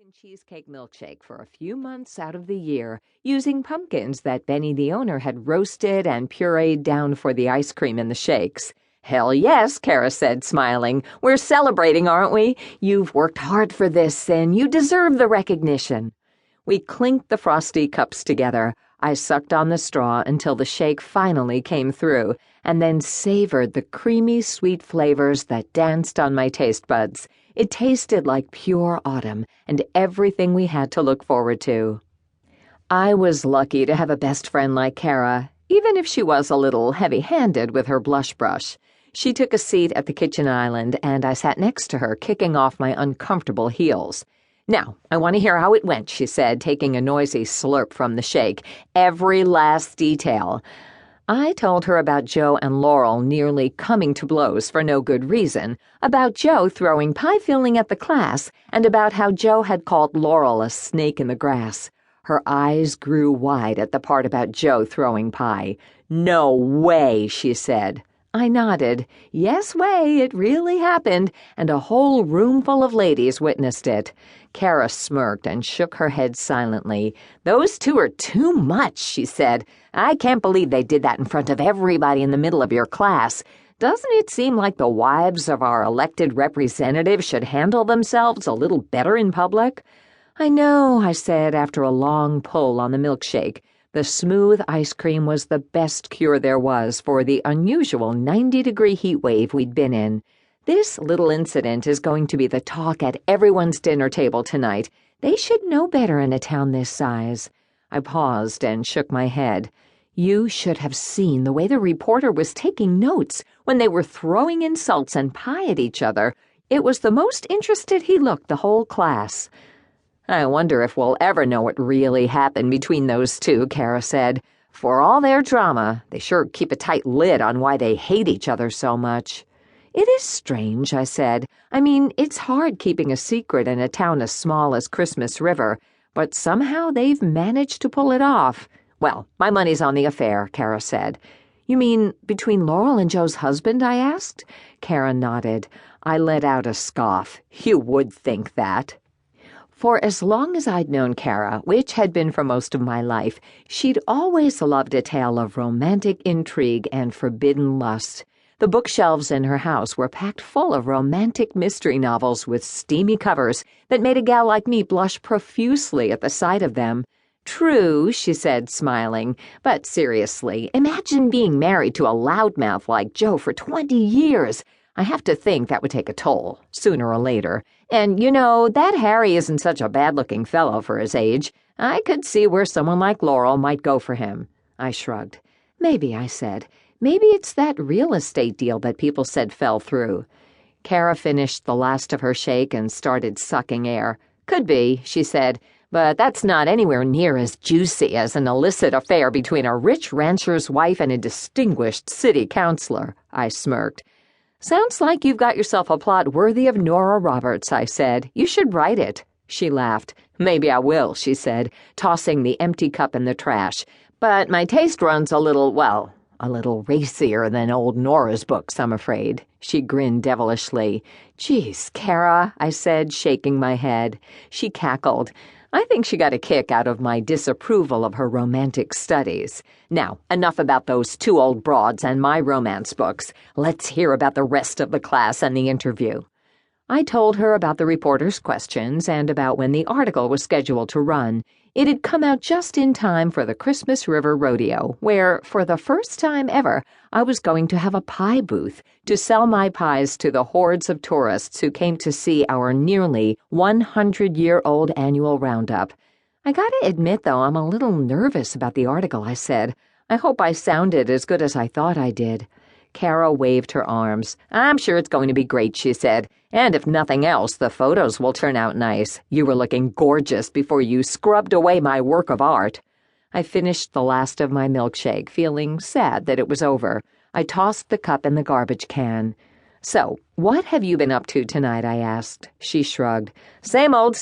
and cheesecake milkshake for a few months out of the year, using pumpkins that Benny the owner had roasted and pureed down for the ice cream in the shakes. Hell yes, Kara said, smiling. We're celebrating, aren't we? You've worked hard for this, and you deserve the recognition. We clinked the frosty cups together. I sucked on the straw until the shake finally came through, and then savored the creamy, sweet flavors that danced on my taste buds. It tasted like pure autumn and everything we had to look forward to. I was lucky to have a best friend like Kara, even if she was a little heavy-handed with her blush brush. She took a seat at the kitchen island, and I sat next to her, kicking off my uncomfortable heels. Now, I want to hear how it went, she said, taking a noisy slurp from the shake. Every last detail. I told her about Joe and Laurel nearly coming to blows for no good reason, about Joe throwing pie filling at the class, and about how Joe had called Laurel a snake in the grass. Her eyes grew wide at the part about Joe throwing pie. No way, she said. I nodded. Yes way, it really happened, and a whole room full of ladies witnessed it. Kara smirked and shook her head silently. Those two are too much, she said. I can't believe they did that in front of everybody in the middle of your class. Doesn't it seem like the wives of our elected representatives should handle themselves a little better in public? I know, I said after a long pull on the milkshake. The smooth ice cream was the best cure there was for the unusual 90-degree heat wave we'd been in. This little incident is going to be the talk at everyone's dinner table tonight. They should know better in a town this size. I paused and shook my head. You should have seen the way the reporter was taking notes when they were throwing insults and pie at each other. It was the most interested he looked the whole class. I wonder if we'll ever know what really happened between those two, Kara said. For all their drama, they sure keep a tight lid on why they hate each other so much. It is strange, I said. I mean, it's hard keeping a secret in a town as small as Christmas River, but somehow they've managed to pull it off. Well, my money's on the affair, Kara said. You mean between Laurel and Joe's husband, I asked? Kara nodded. I let out a scoff. You would think that. For as long as I'd known Kara, which had been for most of my life, she'd always loved a tale of romantic intrigue and forbidden lust. The bookshelves in her house were packed full of romantic mystery novels with steamy covers that made a gal like me blush profusely at the sight of them. True, she said, smiling, but seriously, imagine being married to a loudmouth like Joe for 20 years. I have to think that would take a toll, sooner or later. And, you know, that Harry isn't such a bad-looking fellow for his age. I could see where someone like Laurel might go for him. I shrugged. Maybe, I said. Maybe it's that real estate deal that people said fell through. Kara finished the last of her shake and started sucking air. Could be, she said, but that's not anywhere near as juicy as an illicit affair between a rich rancher's wife and a distinguished city councilor. I smirked. Sounds like you've got yourself a plot worthy of Nora Roberts, I said. You should write it. She laughed. Maybe I will, she said, tossing the empty cup in the trash. But my taste runs a little racier than old Nora's books, I'm afraid. She grinned devilishly. Geez, Kara, I said, shaking my head. She cackled. I think she got a kick out of my disapproval of her romantic studies. Now, enough about those two old broads and my romance books. Let's hear about the rest of the class and the interview. I told her about the reporter's questions and about when the article was scheduled to run. It had come out just in time for the Christmas River Rodeo, where, for the first time ever, I was going to have a pie booth to sell my pies to the hordes of tourists who came to see our nearly 100-year-old annual roundup. I gotta admit, though, I'm a little nervous about the article, I said. I hope I sounded as good as I thought I did. Kara waved her arms. I'm sure it's going to be great, she said. And if nothing else, the photos will turn out nice. You were looking gorgeous before you scrubbed away my work of art. I finished the last of my milkshake, feeling sad that it was over. I tossed the cup in the garbage can. So, what have you been up to tonight, I asked. She shrugged. Same old,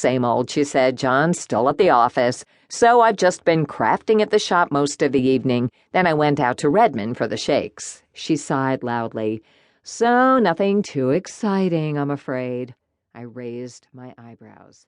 she said. John's still at the office. So I've just been crafting at the shop most of the evening. Then I went out to Redmond for the shakes. She sighed loudly. So nothing too exciting, I'm afraid. I raised my eyebrows.